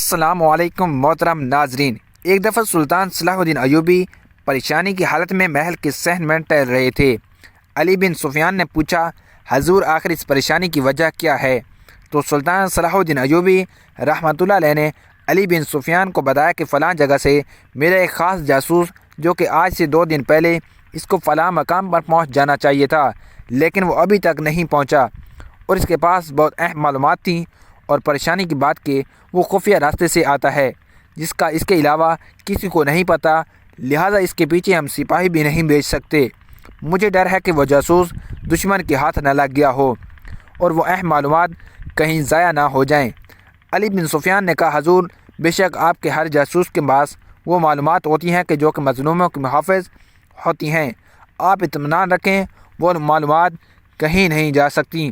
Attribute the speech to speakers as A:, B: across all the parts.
A: السلام علیکم محترم ناظرین۔ ایک دفعہ سلطان صلاح الدین ایوبی پریشانی کی حالت میں محل کے صحن میں ٹہل رہے تھے۔ علی بن سفیان نے پوچھا، حضور آخر اس پریشانی کی وجہ کیا ہے؟ تو سلطان صلاح الدین ایوبی رحمۃ اللہ علیہ نے علی بن سفیان کو بتایا کہ فلاں جگہ سے میرا ایک خاص جاسوس جو کہ آج سے 2 دن پہلے اس کو فلاں مقام پر پہنچ جانا چاہیے تھا، لیکن وہ ابھی تک نہیں پہنچا، اور اس کے پاس بہت اہم معلومات تھیں، اور پریشانی کی بات کہ وہ خفیہ راستے سے آتا ہے جس کا اس کے علاوہ کسی کو نہیں پتہ، لہٰذا اس کے پیچھے ہم سپاہی بھی نہیں بھیج سکتے۔ مجھے ڈر ہے کہ وہ جاسوس دشمن کے ہاتھ نہ لگ گیا ہو اور وہ اہم معلومات کہیں ضائع نہ ہو جائیں۔ علی بن سفیان نے کہا، حضور بے شک آپ کے ہر جاسوس کے پاس وہ معلومات ہوتی ہیں کہ جو کہ مظلوموں کے محافظ ہوتی ہیں، آپ اطمینان رکھیں، وہ معلومات کہیں نہیں جا سکتی۔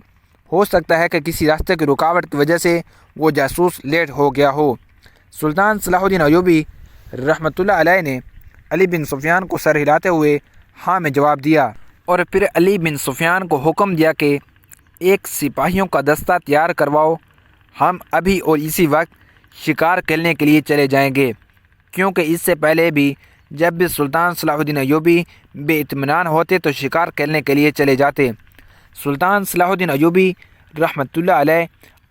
A: ہو سکتا ہے کہ کسی راستے کی رکاوٹ کی وجہ سے وہ جاسوس لیٹ ہو گیا ہو۔ سلطان صلاح الدین ایوبی رحمۃ اللہ علیہ نے علی بن سفیان کو سر ہلاتے ہوئے ہاں میں جواب دیا، اور پھر علی بن سفیان کو حکم دیا کہ ایک سپاہیوں کا دستہ تیار کرواؤ، ہم ابھی اور اسی وقت شکار کھیلنے کے لیے چلے جائیں گے، کیونکہ اس سے پہلے بھی جب بھی سلطان صلاح الدین ایوبی بے اطمینان ہوتے تو شکار کھیلنے کے لیے چلے جاتے۔ سلطان صلاح الدین ایوبی رحمۃ اللہ علیہ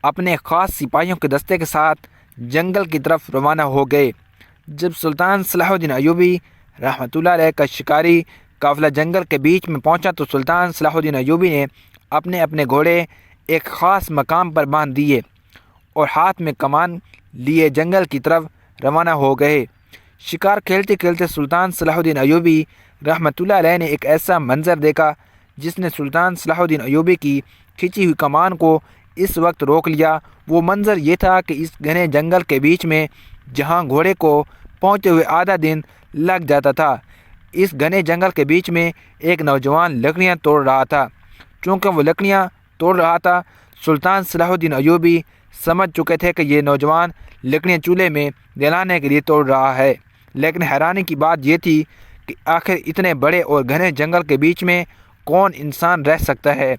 A: اپنے خاص سپاہیوں کے دستے کے ساتھ جنگل کی طرف روانہ ہو گئے۔ جب سلطان صلاح الدین ایوبی رحمۃ اللہ علیہ کا شکاری قافلہ جنگل کے بیچ میں پہنچا تو سلطان صلاح الدین ایوبی نے اپنے گھوڑے ایک خاص مقام پر باندھ دیے اور ہاتھ میں کمان لیے جنگل کی طرف روانہ ہو گئے۔ شکار کھیلتے کھیلتے سلطان صلاح الدین ایوبی رحمۃ اللہ علیہ نے ایک ایسا منظر دیکھا جس نے سلطان صلاح الدین ایوبی کی کھینچی ہوئی کمان کو اس وقت روک لیا۔ وہ منظر یہ تھا کہ اس گھنے جنگل کے بیچ میں جہاں گھوڑے کو پہنچتے ہوئے آدھا دن لگ جاتا تھا، اس گھنے جنگل کے بیچ میں ایک نوجوان لکڑیاں توڑ رہا تھا۔ چونکہ وہ لکڑیاں توڑ رہا تھا، سلطان صلاح الدین ایوبی سمجھ چکے تھے کہ یہ نوجوان لکڑیاں چولہے میں جلانے کے لیے توڑ رہا ہے، لیکن حیرانی کی بات یہ تھی کہ آخر اتنے بڑے اور گھنے جنگل کے بیچ میں کون انسان رہ سکتا ہے،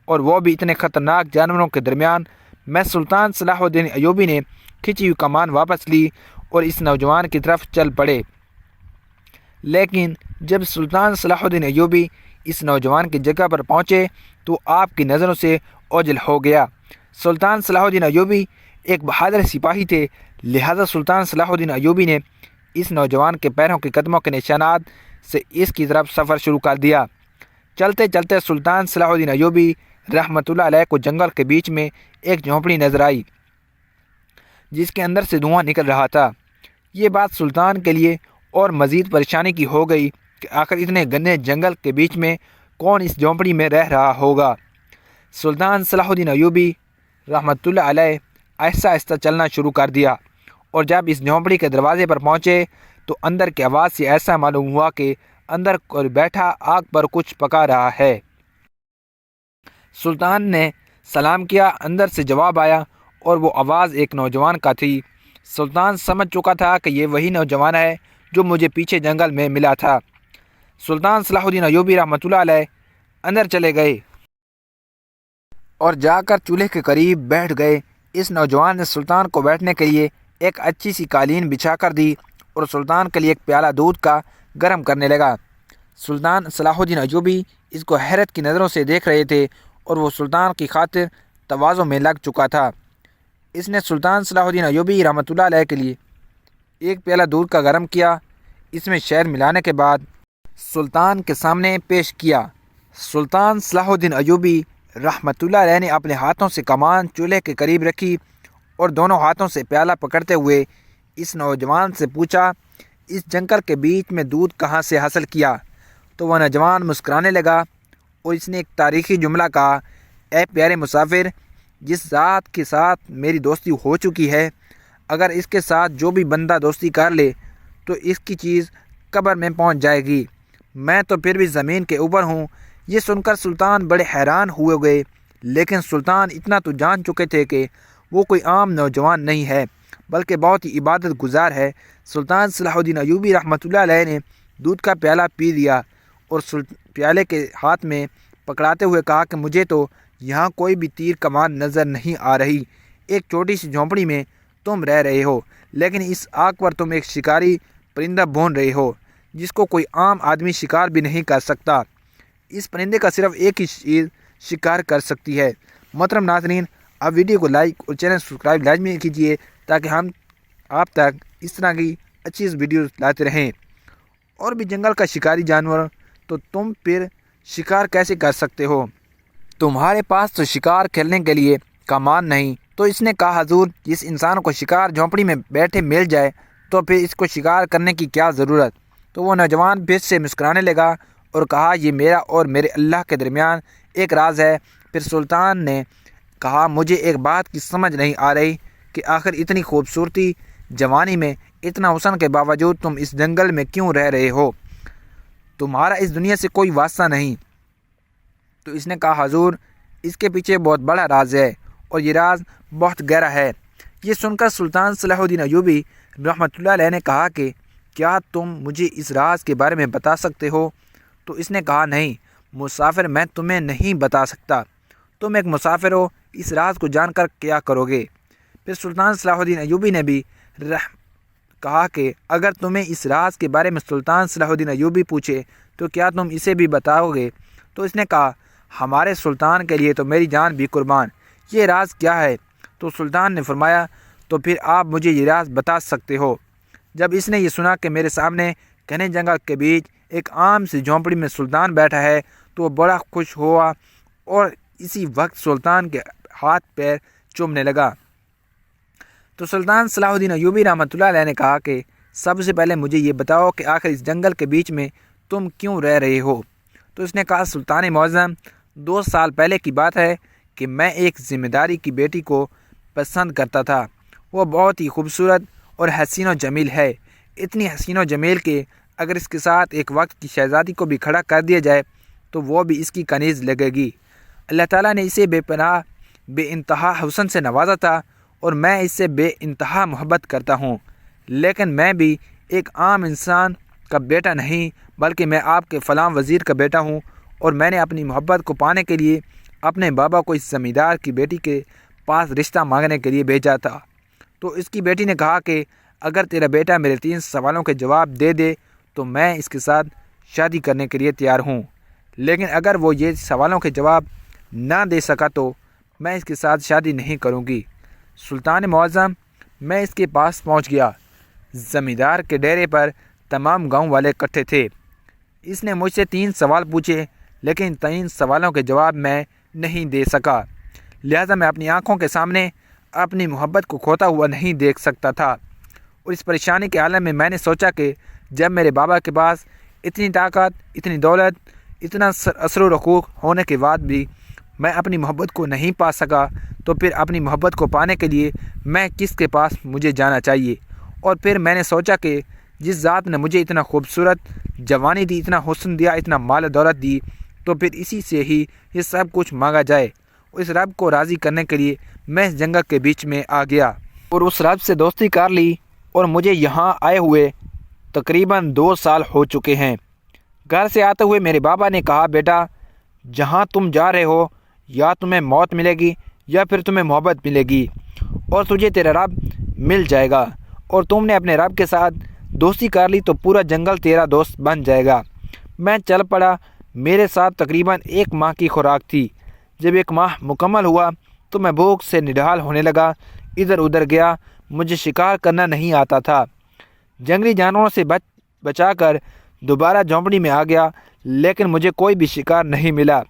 A: اور وہ بھی اتنے خطرناک جانوروں کے درمیان۔ میں سلطان صلاح الدین ایوبی نے کھینچی ہوئی کمان واپس لی اور اس نوجوان کی طرف چل پڑے، لیکن جب سلطان صلاح الدین ایوبی اس نوجوان کی جگہ پر پہنچے تو آپ کی نظروں سے اوجھل ہو گیا۔ سلطان صلاح الدین ایوبی ایک بہادر سپاہی تھے، لہذا سلطان صلاح الدین ایوبی نے اس نوجوان کے پیروں کے قدموں کے نشانات سے اس کی طرف سفر شروع کر دیا۔ چلتے چلتے سلطان صلاح الدین ایوبی رحمۃ اللہ علیہ کو جنگل کے بیچ میں ایک جھونپڑی نظر آئی جس کے اندر سے دھواں نکل رہا تھا۔ یہ بات سلطان کے لیے اور مزید پریشانی کی ہو گئی کہ آخر اتنے گھنے جنگل کے بیچ میں کون اس جھونپڑی میں رہ رہا ہوگا۔ سلطان صلاح الدین ایوبی رحمۃ اللہ علیہ آہستہ آہستہ چلنا شروع کر دیا، اور جب اس جھونپڑی کے دروازے پر پہنچے تو اندر کی آواز سے ایسا معلوم ہوا کہ اندر کوئی بیٹھا آگ پر کچھ پکا رہا ہے۔ سلطان نے سلام کیا، اندر سے جواب آیا، اور وہ آواز ایک نوجوان کا تھی۔ سلطان سمجھ چکا تھا کہ یہ وہی نوجوان ہے جو مجھے پیچھے جنگل میں ملا تھا۔ سلطان صلاح الدین ایوبی رحمۃ اللہ علیہ اندر چلے گئے اور جا کر چولہے کے قریب بیٹھ گئے۔ اس نوجوان نے سلطان کو بیٹھنے کے لیے ایک اچھی سی قالین بچھا کر دی اور سلطان کے لیے ایک پیالہ دودھ کا گرم کرنے لگا۔ سلطان صلاح الدین ایوبی اس کو حیرت کی نظروں سے دیکھ رہے تھے، اور وہ سلطان کی خاطر تواضع میں لگ چکا تھا۔ اس نے سلطان صلاح الدین ایوبی رحمۃ اللہ علیہ کے لیے ایک پیالہ دودھ کا گرم کیا، اس میں شہد ملانے کے بعد سلطان کے سامنے پیش کیا۔ سلطان صلاح الدین ایوبی رحمۃ اللہ علیہ نے اپنے ہاتھوں سے کمان چولہے کے قریب رکھی اور دونوں ہاتھوں سے پیالہ پکڑتے ہوئے اس نوجوان سے پوچھا، اس جنگل کے بیچ میں دودھ کہاں سے حاصل کیا؟ تو وہ نوجوان مسکرانے لگا اور اس نے ایک تاریخی جملہ کہا، اے پیارے مسافر، جس ذات کے ساتھ میری دوستی ہو چکی ہے، اگر اس کے ساتھ جو بھی بندہ دوستی کر لے تو اس کی چیز قبر میں پہنچ جائے گی، میں تو پھر بھی زمین کے اوپر ہوں۔ یہ سن کر سلطان بڑے حیران ہوئے گئے، لیکن سلطان اتنا تو جان چکے تھے کہ وہ کوئی عام نوجوان نہیں ہے بلکہ بہت ہی عبادت گزار ہے۔ سلطان صلاح الدین ایوبی رحمۃ اللہ علیہ نے دودھ کا پیالہ پی لیا اور پیالے کے ہاتھ میں پکڑاتے ہوئے کہا کہ مجھے تو یہاں کوئی بھی تیر کمان نظر نہیں آ رہی۔ ایک چھوٹی سی جھونپڑی میں تم رہ رہے ہو، لیکن اس آگ پر تم ایک شکاری پرندہ بھون رہے ہو جس کو کوئی عام آدمی شکار بھی نہیں کر سکتا۔ اس پرندے کا صرف ایک ہی چیز شکار کر سکتی ہے۔ محترم ناظرین، آپ ویڈیو کو لائک اور چینل سبسکرائب لازمی کیجیے تاکہ ہم آپ تک اس طرح کی اچھی ویڈیوز لاتے رہیں۔ اور بھی جنگل کا شکاری جانور، تو تم پھر شکار کیسے کر سکتے ہو؟ تمہارے پاس تو شکار کھیلنے کے لیے کمان نہیں۔ تو اس نے کہا حضور، جس انسان کو شکار جھونپڑی میں بیٹھے مل جائے تو پھر اس کو شکار کرنے کی کیا ضرورت؟ تو وہ نوجوان پھر سے مسکرانے لگا اور کہا، یہ میرا اور میرے اللہ کے درمیان ایک راز ہے۔ پھر سلطان نے کہا، مجھے ایک بات کی سمجھ نہیں آ رہی کہ آخر اتنی خوبصورتی جوانی میں، اتنا حسن کے باوجود تم اس جنگل میں کیوں رہ رہے ہو؟ تمہارا اس دنیا سے کوئی واسطہ نہیں۔ تو اس نے کہا، حضور، اس کے پیچھے بہت بڑا راز ہے اور یہ راز بہت گہرا ہے۔ یہ سن کر سلطان صلاح الدین ایوبی رحمۃ اللہ علیہ نے کہا کہ کیا تم مجھے اس راز کے بارے میں بتا سکتے ہو؟ تو اس نے کہا، نہیں مسافر، میں تمہیں نہیں بتا سکتا۔ تم ایک مسافر ہو، اس راز کو جان کر کیا کرو گے؟ پھر سلطان صلاح الدین ایوبی نے بھی کہا کہ اگر تمہیں اس راز کے بارے میں سلطان صلاح الدین ایوبی پوچھے تو کیا تم اسے بھی بتاؤ گے؟ تو اس نے کہا، ہمارے سلطان کے لیے تو میری جان بھی قربان، یہ راز کیا ہے؟ تو سلطان نے فرمایا، تو پھر آپ مجھے یہ راز بتا سکتے ہو۔ جب اس نے یہ سنا کہ میرے سامنے گھنے جنگل کے بیچ ایک عام سی جھونپڑی میں سلطان بیٹھا ہے تو وہ بڑا خوش ہوا اور اسی وقت سلطان کے ہاتھ پیر چومنے لگا۔ تو سلطان صلاح الدین ایوبی رحمۃ اللہ علیہ نے کہا کہ سب سے پہلے مجھے یہ بتاؤ کہ آخر اس جنگل کے بیچ میں تم کیوں رہ رہے ہو؟ تو اس نے کہا، سلطان معظم، 2 سال پہلے کی بات ہے کہ میں ایک ذمہ داری کی بیٹی کو پسند کرتا تھا۔ وہ بہت ہی خوبصورت اور حسین و جمیل ہے، اتنی حسین و جمیل کہ اگر اس کے ساتھ ایک وقت کی شہزادی کو بھی کھڑا کر دیا جائے تو وہ بھی اس کی کنیز لگے گی۔ اللہ تعالیٰ نے اسے بے پناہ بے انتہا حسن سے نوازا تھا اور میں اس سے بے انتہا محبت کرتا ہوں، لیکن میں بھی ایک عام انسان کا بیٹا نہیں بلکہ میں آپ کے فلاں وزیر کا بیٹا ہوں، اور میں نے اپنی محبت کو پانے کے لیے اپنے بابا کو اس زمیندار کی بیٹی کے پاس رشتہ مانگنے کے لیے بھیجا تھا۔ تو اس کی بیٹی نے کہا کہ اگر تیرا بیٹا میرے 3 سوالوں کے جواب دے دے تو میں اس کے ساتھ شادی کرنے کے لیے تیار ہوں، لیکن اگر وہ یہ سوالوں کے جواب نہ دے سکا تو میں اس کے ساتھ شادی نہیں کروں گی۔ سلطان معظم، میں اس کے پاس پہنچ گیا۔ زمیندار کے ڈیرے پر تمام گاؤں والے اکٹھے تھے۔ اس نے مجھ سے 3 سوال پوچھے، لیکن 3 سوالوں کے جواب میں نہیں دے سکا، لہذا میں اپنی آنکھوں کے سامنے اپنی محبت کو کھوتا ہوا نہیں دیکھ سکتا تھا۔ اور اس پریشانی کے عالم میں نے سوچا کہ جب میرے بابا کے پاس اتنی طاقت، اتنی دولت، اتنا اثر و رسوخ ہونے کے بعد بھی میں اپنی محبت کو نہیں پا سکا، تو پھر اپنی محبت کو پانے کے لیے میں کس کے پاس مجھے جانا چاہیے؟ اور پھر میں نے سوچا کہ جس ذات نے مجھے اتنا خوبصورت جوانی دی، اتنا حسن دیا، اتنا مال دولت دی، تو پھر اسی سے ہی یہ سب کچھ مانگا جائے۔ اس رب کو راضی کرنے کے لیے میں اس جنگل کے بیچ میں آ گیا اور اس رب سے دوستی کر لی، اور مجھے یہاں آئے ہوئے تقریباً 2 سال ہو چکے ہیں۔ گھر سے آتے ہوئے میرے بابا نے کہا، بیٹا جہاں تم جا رہے ہو یا تمہیں موت ملے گی یا پھر تمہیں محبت ملے گی، اور تجھے تیرا رب مل جائے گا، اور تم نے اپنے رب کے ساتھ دوستی کر لی تو پورا جنگل تیرا دوست بن جائے گا۔ میں چل پڑا۔ میرے ساتھ تقریباً 1 ماہ کی خوراک تھی۔ جب 1 ماہ مکمل ہوا تو میں بھوک سے نڈال ہونے لگا، ادھر ادھر گیا، مجھے شکار کرنا نہیں آتا تھا۔ جنگلی جانوروں سے بچا کر دوبارہ جھونپڑی میں آ گیا، لیکن مجھے کوئی بھی شکار نہیں ملا۔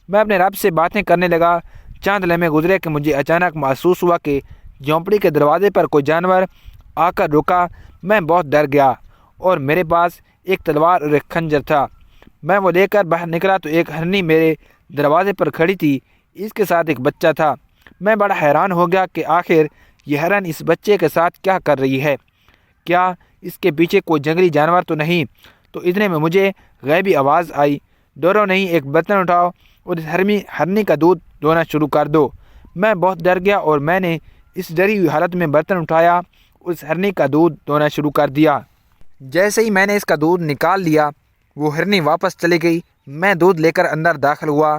A: میں اپنے رب سے باتیں کرنے لگا۔ چند لمحے گزرے کہ مجھے اچانک محسوس ہوا کہ جھونپڑی کے دروازے پر کوئی جانور آ کر رکا۔ میں بہت ڈر گیا اور میرے پاس ایک تلوار اور ایک خنجر تھا۔ میں وہ لے کر باہر نکلا تو ایک ہرنی میرے دروازے پر کھڑی تھی، اس کے ساتھ ایک بچہ تھا۔ میں بڑا حیران ہو گیا کہ آخر یہ ہرن اس بچے کے ساتھ کیا کر رہی ہے، کیا اس کے پیچھے کوئی جنگلی جانور تو نہیں؟ تو اتنے میں مجھے غیبی آواز آئی، ڈرو نہیں، ایک برتن اٹھاؤ اور اس ہرنی کا دودھ دھونا شروع کر دو۔ میں بہت ڈر گیا اور میں نے اس ڈری ہوئی حالت میں برتن اٹھایا، اس ہرنی کا دودھ دھونا شروع کر دیا۔ جیسے ہی میں نے اس کا دودھ نکال لیا، وہ ہرنی واپس چلی گئی۔ میں دودھ لے کر اندر داخل ہوا۔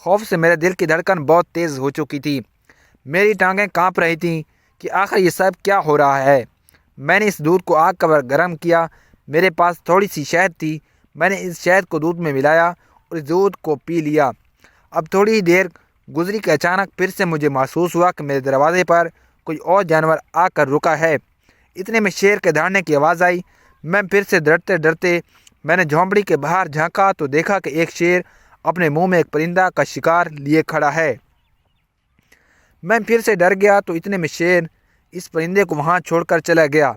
A: خوف سے میرے دل کی دھڑکن بہت تیز ہو چکی تھی، میری ٹانگیں کانپ رہی تھیں کہ آخر یہ سب کیا ہو رہا ہے۔ میں نے اس دودھ کو آگ پر گرم کیا، میرے پاس تھوڑی سی شہد تھی، میں نے اس شہد کو دودھ میں ملایا اور اس دودھ کو پی لیا۔ اب تھوڑی ہی دیر گزری کہ اچانک پھر سے مجھے محسوس ہوا کہ میرے دروازے پر کوئی اور جانور آ کر رکا ہے۔ اتنے میں شیر کے دہاڑنے کی آواز آئی۔ میں پھر سے ڈرتے ڈرتے میں نے جھونپڑی کے باہر جھانکا تو دیکھا کہ ایک شیر اپنے منہ میں ایک پرندہ کا شکار لیے کھڑا ہے۔ میں پھر سے ڈر گیا تو اتنے میں شیر اس پرندے کو وہاں چھوڑ کر چلا گیا۔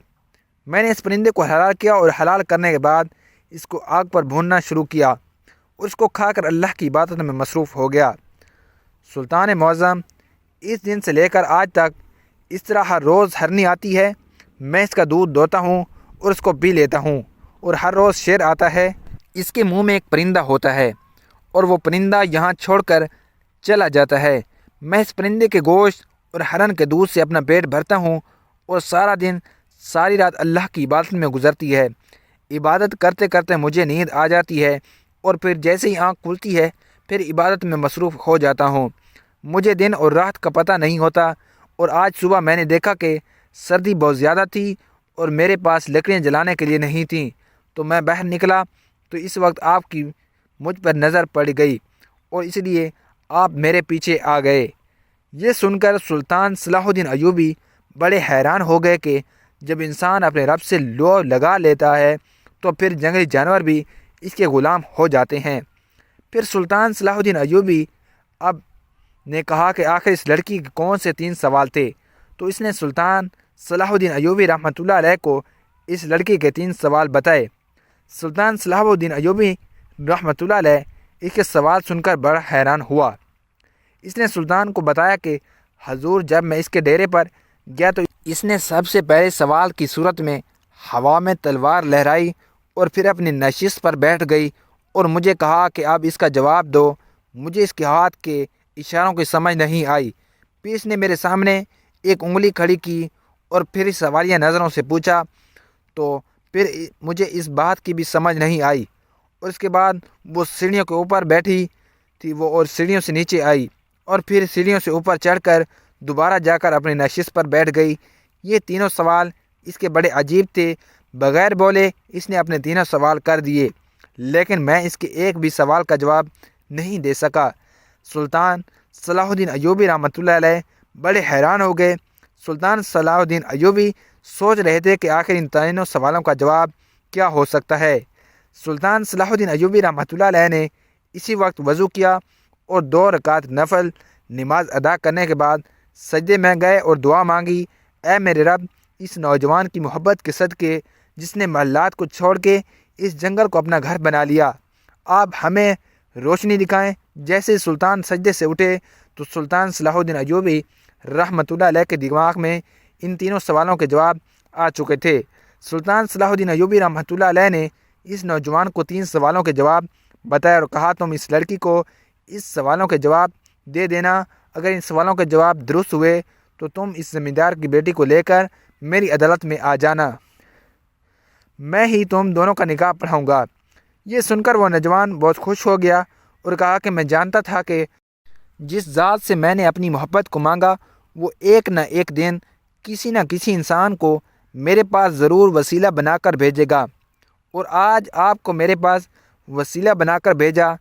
A: میں نے اس پرندے کو حلال کیا اور حلال کرنے کے بعد اس کو آگ پر بھوننا شروع کیا اور اس کو کھا کر اللہ کی عبادت میں مصروف ہو گیا۔ سلطان معظم، اس دن سے لے کر آج تک اس طرح ہر روز ہرنی آتی ہے، میں اس کا دودھ دوہتا ہوں اور اس کو پی لیتا ہوں، اور ہر روز شیر آتا ہے، اس کے منہ میں ایک پرندہ ہوتا ہے اور وہ پرندہ یہاں چھوڑ کر چلا جاتا ہے۔ میں اس پرندے کے گوشت اور ہرن کے دودھ سے اپنا پیٹ بھرتا ہوں اور سارا دن ساری رات اللہ کی عبادت میں گزرتی ہے۔ عبادت کرتے کرتے مجھے نیند آ جاتی ہے اور پھر جیسے ہی آنکھ کھلتی ہے پھر عبادت میں مصروف ہو جاتا ہوں۔ مجھے دن اور رات کا پتہ نہیں ہوتا، اور آج صبح میں نے دیکھا کہ سردی بہت زیادہ تھی اور میرے پاس لکڑیاں جلانے کے لیے نہیں تھیں، تو میں باہر نکلا تو اس وقت آپ کی مجھ پر نظر پڑ گئی اور اس لیے آپ میرے پیچھے آ گئے۔ یہ سن کر سلطان صلاح الدین ایوبی بڑے حیران ہو گئے کہ جب انسان اپنے رب سے لو لگا لیتا ہے تو پھر جنگلی جانور بھی اس کے غلام ہو جاتے ہیں۔ پھر سلطان صلاح الدین ایوبی اب نے کہا کہ آخر اس لڑکی کے کون سے 3 سوال تھے، تو اس نے سلطان صلاح الدین ایوبی رحمۃ اللہ علیہ کو اس لڑکی کے 3 سوال بتائے۔ سلطان صلاح الدین ایوبی رحمۃ اللہ علیہ اس کے سوال سن کر بڑا حیران ہوا۔ اس نے سلطان کو بتایا کہ حضور، جب میں اس کے ڈیرے پر گیا تو اس نے سب سے پہلے سوال کی صورت میں ہوا میں تلوار لہرائی اور پھر اپنی نشست پر بیٹھ گئی اور مجھے کہا کہ اب اس کا جواب دو۔ مجھے اس کے ہاتھ کے اشاروں کی سمجھ نہیں آئی۔ پھر اس نے میرے سامنے ایک انگلی کھڑی کی اور پھر سوالیہ نظروں سے پوچھا، تو پھر مجھے اس بات کی بھی سمجھ نہیں آئی، اور اس کے بعد وہ سیڑھیوں کے اوپر بیٹھی تھی وہ اور سیڑھیوں سے نیچے آئی اور پھر سیڑھیوں سے اوپر چڑھ کر دوبارہ جا کر اپنی نشست پر بیٹھ گئی۔ یہ تینوں سوال اس کے بڑے عجیب تھے۔ بغیر بولے اس نے اپنے تینوں سوال کر دیے، لیکن میں اس کے ایک بھی سوال کا جواب نہیں دے سکا۔ سلطان صلاح الدین ایوبی رحمۃ اللہ علیہ بڑے حیران ہو گئے۔ سلطان صلاح الدین ایوبی سوچ رہے تھے کہ آخر ان تینوں سوالوں کا جواب کیا ہو سکتا ہے۔ سلطان صلاح الدین ایوبی رحمۃ اللہ علیہ نے اسی وقت وضو کیا اور 2 رکعت نفل نماز ادا کرنے کے بعد سجدے میں گئے اور دعا مانگی، اے میرے رب، اس نوجوان کی محبت کے صدقے جس نے محلات کو چھوڑ کے اس جنگل کو اپنا گھر بنا لیا، آپ ہمیں روشنی دکھائیں۔ جیسے سلطان سجدے سے اٹھے تو سلطان صلاح الدین ایوبی رحمۃ اللہ علیہ کے دماغ میں ان تینوں سوالوں کے جواب آ چکے تھے۔ سلطان صلاح الدین ایوبی رحمۃ اللہ علیہ نے اس نوجوان کو 3 سوالوں کے جواب بتایا اور کہا، تم اس لڑکی کو اس سوالوں کے جواب دے دینا۔ اگر ان سوالوں کے جواب درست ہوئے تو تم اس زمیندار کی بیٹی کو لے کر میری عدالت میں آ جانا، میں ہی تم دونوں کا نکاح پڑھاؤں گا۔ یہ سن کر وہ نوجوان بہت خوش ہو گیا اور کہا کہ میں جانتا تھا کہ جس ذات سے میں نے اپنی محبت کو مانگا وہ ایک نہ ایک دن کسی نہ کسی انسان کو میرے پاس ضرور وسیلہ بنا کر بھیجے گا، اور آج آپ کو میرے پاس وسیلہ بنا کر بھیجا۔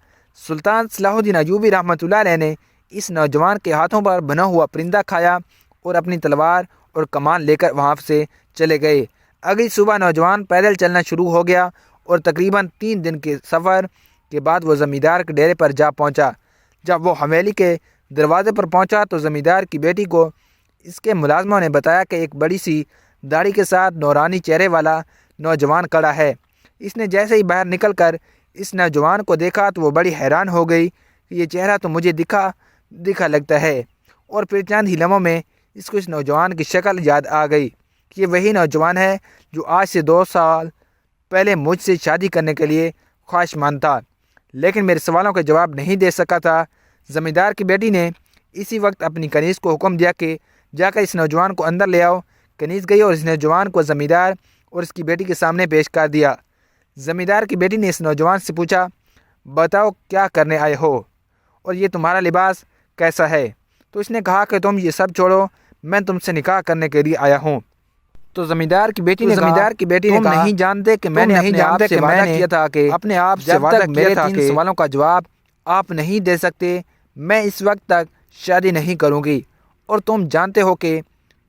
A: سلطان صلاح الدین ایوبی رحمۃ اللہ علیہ نے اس نوجوان کے ہاتھوں پر بنا ہوا پرندہ کھایا اور اپنی تلوار اور کمان لے کر وہاں سے چلے گئے۔ اگلی صبح نوجوان پیدل چلنا شروع ہو گیا اور تقریباً 3 دن کے سفر کے بعد وہ زمیندار کے ڈیرے پر جا پہنچا۔ جب وہ حویلی کے دروازے پر پہنچا تو زمیندار کی بیٹی کو اس کے ملازموں نے بتایا کہ ایک بڑی سی داڑھی کے ساتھ نورانی چہرے والا نوجوان کھڑا ہے۔ اس نے جیسے ہی باہر نکل کر اس نوجوان کو دیکھا تو وہ بڑی حیران ہو گئی کہ یہ چہرہ تو مجھے دکھا لگتا ہے، اور پھر چند ہی لمحوں میں اس کو اس نوجوان کی شکل یاد آ گئی کہ یہ وہی نوجوان ہے جو آج سے 2 سال پہلے مجھ سے شادی کرنے کے لیے خواہشمند تھا، لیکن میرے سوالوں کا جواب نہیں دے سکا تھا۔ زمیندار کی بیٹی نے اسی وقت اپنی کنیز کو حکم دیا کہ جا کر اس نوجوان کو اندر لے آؤ۔ کنیز گئی اور اس نوجوان کو زمیندار اور اس کی بیٹی کے سامنے پیش کر دیا۔ زمیندار کی بیٹی نے اس نوجوان سے پوچھا، بتاؤ کیا کرنے آئے ہو اور یہ تمہارا لباس کیسا ہے؟ تو اس نے کہا کہ تم یہ سب چھوڑو، میں تم سے نکاح کرنے کے لیے آیا ہوں۔ تو زمیندار کی بیٹی نے کہا تم نہیں جانتے کہ میں نے اپنے آپ سے وعدہ کیا تھا کہ اپنے آپ سے وعدہ کیا تھا کہ 3 سوالوں کا جواب آپ نہیں دے سکتے میں اس وقت تک شادی نہیں کروں گی، اور تم جانتے ہو کہ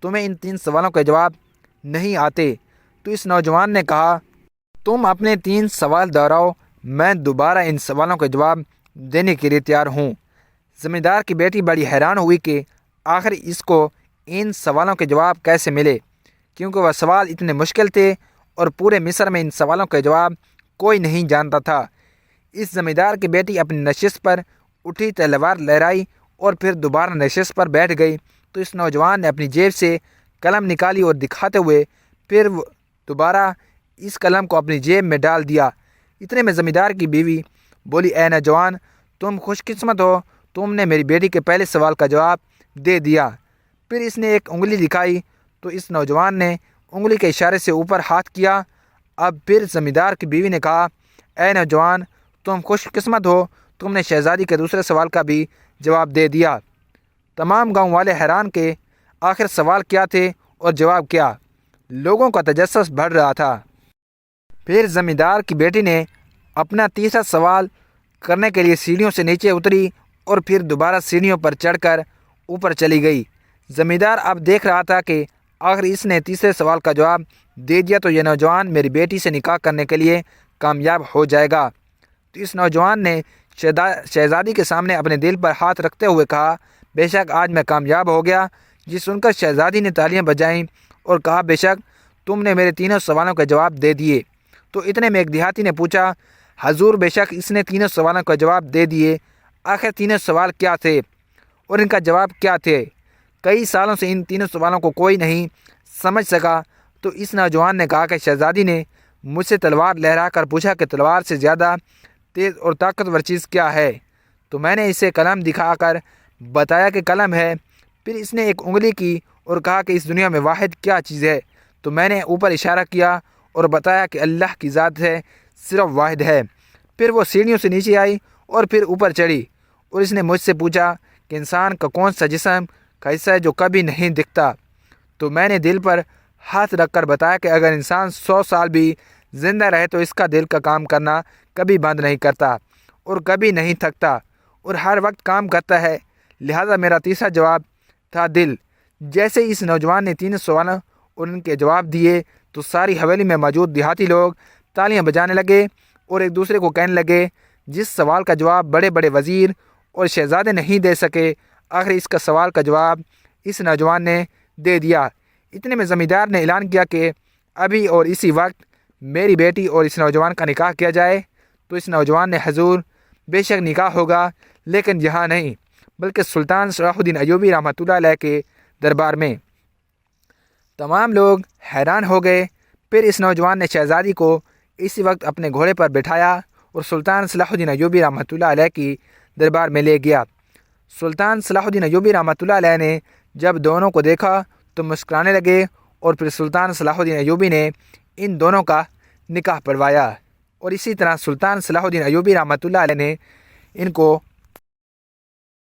A: تمہیں ان 3 سوالوں کے جواب نہیں آتے۔ تو اس نوجوان نے کہا تم اپنے 3 سوال دہراؤ، میں دوبارہ ان سوالوں کے جواب دینے کے لیے تیار ہوں۔ زمیندار کی بیٹی بڑی حیران ہوئی کہ آخر اس کو ان سوالوں کے جواب کیسے ملے، کیونکہ وہ سوال اتنے مشکل تھے اور پورے مصر میں ان سوالوں کے جواب کوئی نہیں جانتا تھا۔ اس زمیندار کی بیٹی اپنی نشست پر اٹھی، تلوار لہرائی اور پھر دوبارہ نشست پر بیٹھ گئی۔ تو اس نوجوان نے اپنی جیب سے قلم نکالی اور دکھاتے ہوئے پھر دوبارہ اس قلم کو اپنی جیب میں ڈال دیا۔ اتنے میں زمیندار کی بیوی بولی اے نوجوان، تم خوش قسمت ہو، تم نے میری بیٹی کے پہلے سوال کا جواب دے دیا۔ پھر اس نے ایک انگلی دکھائی تو اس نوجوان نے انگلی کے اشارے سے اوپر ہاتھ کیا۔ اب پھر زمیندار کی بیوی نے کہا اے نوجوان، تم خوش قسمت ہو، تم نے شہزادی کے دوسرے سوال کا بھی جواب دے دیا۔ تمام گاؤں والے حیران کہ آخر سوال کیا تھے اور جواب کیا۔ لوگوں کا تجسس بڑھ رہا تھا۔ پھر زمیندار کی بیٹی نے اپنا تیسرا سوال کرنے کے لیے سیڑھیوں سے نیچے اتری اور پھر دوبارہ سیڑھیوں پر چڑھ کر اوپر چلی گئی۔ زمیندار اب دیکھ رہا تھا کہ آخر اس نے تیسرے سوال کا جواب دے دیا تو یہ نوجوان میری بیٹی سے نکاح کرنے کے لیے کامیاب ہو جائے گا۔ تو اس نوجوان نے شہزادی کے سامنے اپنے دل پر ہاتھ رکھتے ہوئے کہا بے شک آج میں کامیاب ہو گیا۔ یہ سن کر شہزادی نے تالیاں بجائیں اور کہا بے شک تم نے میرے تینوں سوالوں کے جواب دے دیے۔ تو اتنے میں ایک دیہاتی نے پوچھا حضور بے شک اس نے تینوں سوالوں کا جواب دے دیے، آخر تینوں سوال کیا تھے اور ان کا جواب کیا تھے؟ کئی سالوں سے ان تینوں سوالوں کو کوئی نہیں سمجھ سکا۔ تو اس نوجوان نے کہا کہ شہزادی نے مجھ سے تلوار لہرا کر پوچھا کہ تلوار سے زیادہ تیز اور طاقتور چیز کیا ہے؟ تو میں نے اسے قلم دکھا کر بتایا کہ قلم ہے۔ پھر اس نے ایک انگلی کی اور کہا کہ اس دنیا میں واحد کیا چیز ہے؟ تو میں نے اوپر اشارہ کیا اور بتایا کہ اللہ کی ذات ہے، صرف واحد ہے۔ پھر وہ سیڑھیوں سے نیچے آئی اور پھر اوپر چڑھی اور اس نے مجھ سے پوچھا کہ انسان کا کون سا جسم کا حصہ ہے جو کبھی نہیں دکھتا؟ تو میں نے دل پر ہاتھ رکھ کر بتایا کہ اگر انسان 100 سال بھی زندہ رہے تو اس کا دل کا کام کرنا کبھی بند نہیں کرتا اور کبھی نہیں تھکتا اور ہر وقت کام کرتا ہے، لہذا میرا تیسرا جواب تھا دل۔ جیسے اس نوجوان نے 3 سوالوں اور ان کے جواب دیے تو ساری حویلی میں موجود دیہاتی لوگ تالیاں بجانے لگے اور ایک دوسرے کو کہنے لگے جس سوال کا جواب بڑے بڑے وزیر اور شہزادے نہیں دے سکے، آخر اس کا سوال کا جواب اس نوجوان نے دے دیا۔ اتنے میں زمیندار نے اعلان کیا کہ ابھی اور اسی وقت میری بیٹی اور اس نوجوان کا نکاح کیا جائے۔ تو اس نوجوان نے حضور بے شک نکاح ہوگا، لیکن یہاں نہیں بلکہ سلطان صلاح الدین ایوبی رحمۃ اللہ علیہ کے دربار میں۔ تمام لوگ حیران ہو گئے۔ پھر اس نوجوان نے شہزادی کو اسی وقت اپنے گھوڑے پر بٹھایا اور سلطان صلاح الدین ایوبی رحمۃ اللہ علیہ کی دربار میں لے گیا۔ سلطان صلاح الدین ایوبی رحمۃ اللہ علیہ نے جب دونوں کو دیکھا تو مسکرانے لگے اور پھر سلطان صلاح الدین ایوبی نے ان دونوں کا نکاح پڑھوایا اور اسی طرح سلطان صلاح الدین ایوبی رحمۃ اللہ علیہ نے ان کو